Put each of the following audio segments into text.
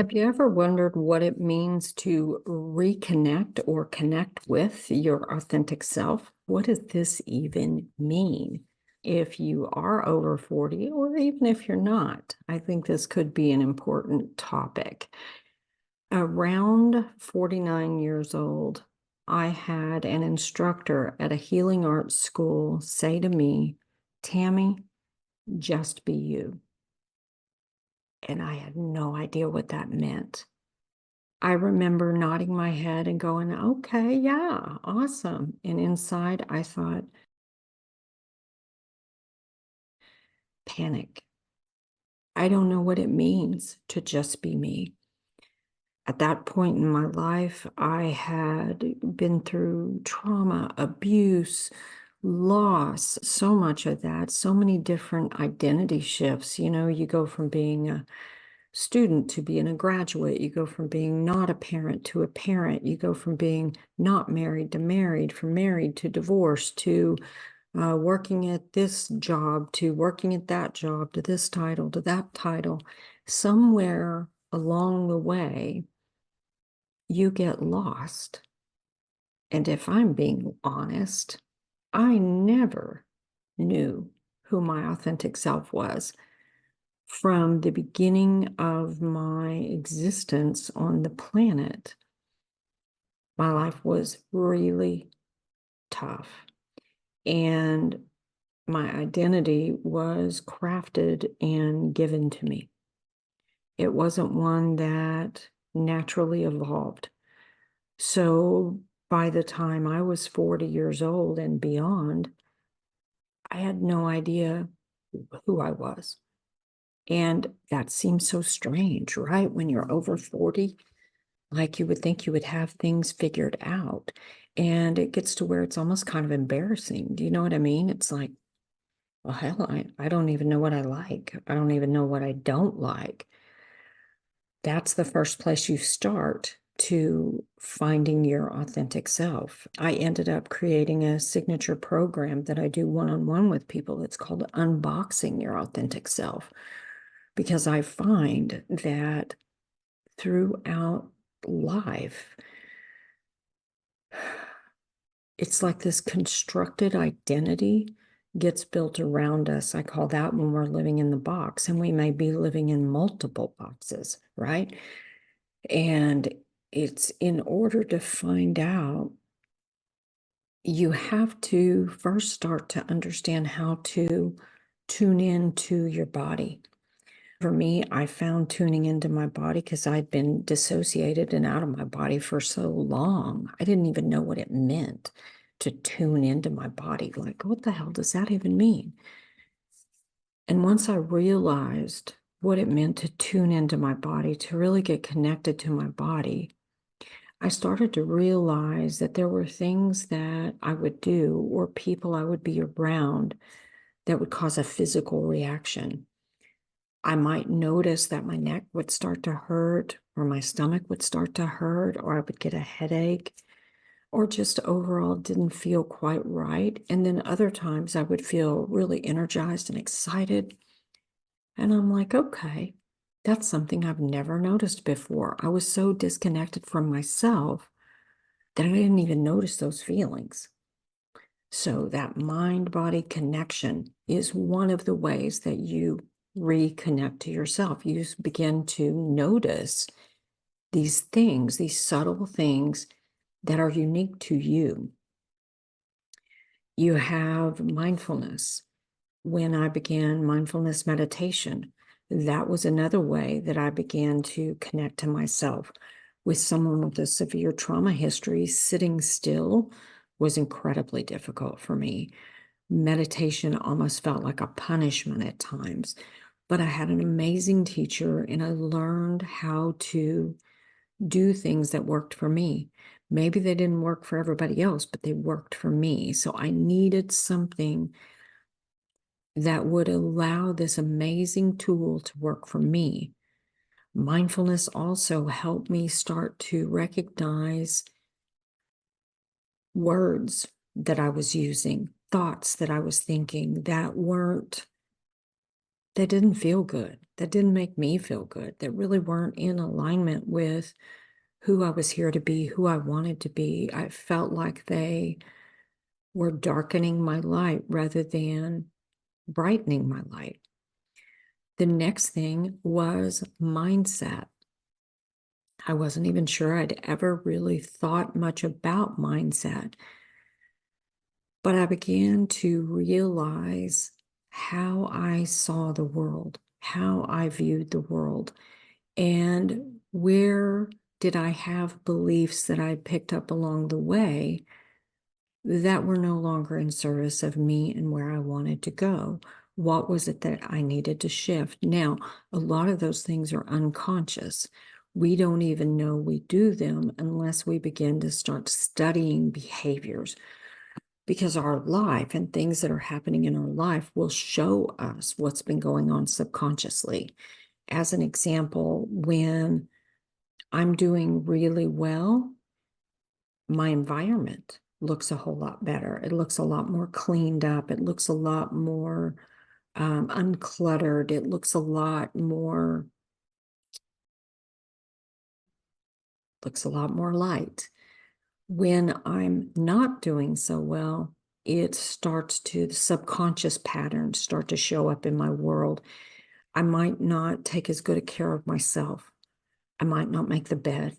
Have you ever wondered what it means to reconnect or connect with your authentic self? What does this even mean? If you are over 40, or even if you're not, I think this could be an important topic. Around 49 years old, I had an instructor at a healing arts school say to me, Tammy, just be you. And I had no idea what that meant. I remember nodding my head and going, okay, yeah, awesome. And inside I thought, panic. I don't know what it means to just be me. At that point in my life, I had been through trauma, abuse, loss, so much of that, so many different identity shifts. You know, you go from being a student to being a graduate. You go from being not a parent to a parent. You go from being not married to married, from married to divorced, to working at this job, to working at that job, to this title, to that title. Somewhere along the way, you get lost. And if I'm being honest, I never knew who my authentic self was. From the beginning of my existence on the planet, my life was really tough. And my identity was crafted and given to me. It wasn't one that naturally evolved. So by the time I was 40 years old and beyond, I had no idea who I was. And that seems so strange, right? When you're over 40, like you would think you would have things figured out. And it gets to where it's almost kind of embarrassing. Do you know what I mean? It's like, well, hell, I don't even know what I like. I don't even know what I don't like. That's the first place you start to finding your authentic self. I ended up creating a signature program that I do one-on-one with people. It's called Unboxing Your Authentic Self, because I find that throughout life, it's like this constructed identity gets built around us. I call that when we're living in the box, and we may be living in multiple boxes, right? And it's in order to find out, you have to first start to understand how to tune into your body. For me, I found tuning into my body because I'd been dissociated and out of my body for so long. I didn't even know what it meant to tune into my body. Like, what the hell does that even mean? And once I realized what it meant to tune into my body, to really get connected to my body, I started to realize that there were things that I would do or people I would be around that would cause a physical reaction. I might notice that my neck would start to hurt, or my stomach would start to hurt, or I would get a headache, or just overall didn't feel quite right. And then other times I would feel really energized and excited. And I'm like, okay, that's something I've never noticed before. I was so disconnected from myself that I didn't even notice those feelings. So that mind-body connection is one of the ways that you reconnect to yourself. You begin to notice these things, these subtle things that are unique to you. You have mindfulness. When I began mindfulness meditation, that was another way that I began to connect to myself. With someone with a severe trauma history, sitting still was incredibly difficult for me. Meditation almost felt like a punishment at times, but I had an amazing teacher and I learned how to do things that worked for me. Maybe they didn't work for everybody else, but they worked for me. So I needed something that would allow this amazing tool to work for me. Mindfulness also helped me start to recognize words that I was using, thoughts that I was thinking that weren't that didn't feel good, that didn't make me feel good, that really weren't in alignment with who I was here to be, who I wanted to be. I felt like they were darkening my light rather than brightening my light. The next thing was mindset. I wasn't even sure I'd ever really thought much about mindset, but I began to realize how I saw the world, how I viewed the world, and where did I have beliefs that I picked up along the way that were no longer in service of me and where I wanted to go. What was it that I needed to shift? Now, a lot of those things are unconscious. We don't even know we do them unless we begin to start studying behaviors, because our life and things that are happening in our life will show us what's been going on subconsciously. As an example, when I'm doing really well, my environment looks a whole lot better. It looks a lot more cleaned up. It looks a lot more uncluttered. It looks a lot more, light. When I'm not doing so well, the subconscious patterns start to show up in my world. I might not take as good a care of myself. I might not make the bed.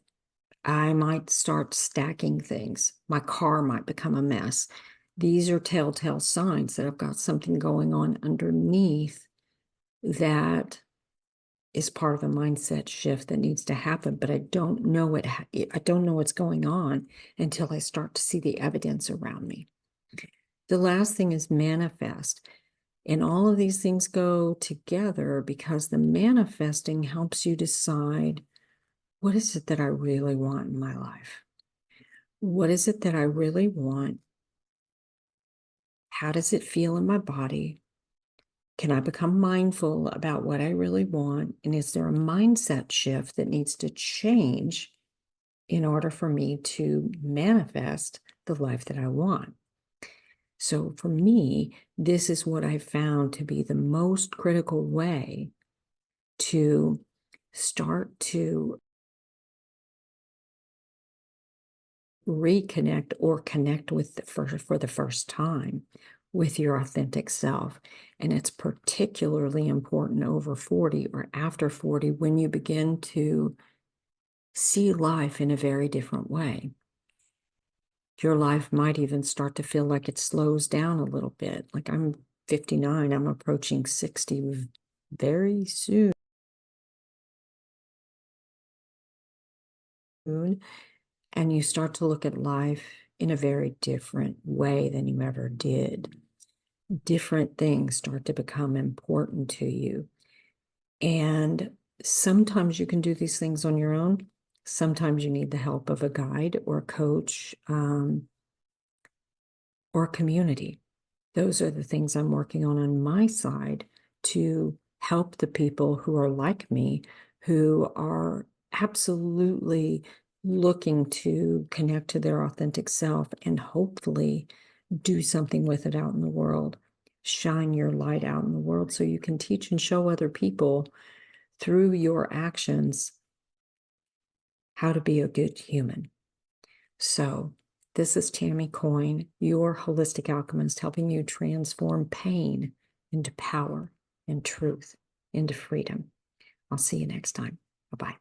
I might start stacking things. My car might become a mess. These are telltale signs that I've got something going on underneath that is part of a mindset shift that needs to happen, but I don't know it. I don't know what's going on until I start to see the evidence around me. The last thing is manifest. And all of these things go together because the manifesting helps you decide, what is it that I really want in my life? What is it that I really want? How does it feel in my body? Can I become mindful about what I really want? And is there a mindset shift that needs to change in order for me to manifest the life that I want? So for me, this is what I found to be the most critical way to start to reconnect or connect with for the first time with your authentic self. And it's particularly important over 40 or after 40 when you begin to see life in a very different way. Your life might even start to feel like it slows down a little bit. Like I'm 59, I'm approaching 60 very soon. And you start to look at life in a very different way than you ever did. Different things start to become important to you. And sometimes you can do these things on your own. Sometimes you need the help of a guide or a coach or a community. Those are the things I'm working on my side to help the people who are like me, who are absolutely looking to connect to their authentic self and hopefully do something with it out in the world. Shine your light out in the world so you can teach and show other people through your actions how to be a good human. So, this is Tammy Coyne, your holistic alchemist, helping you transform pain into power and truth into freedom. I'll see you next time. Bye-bye.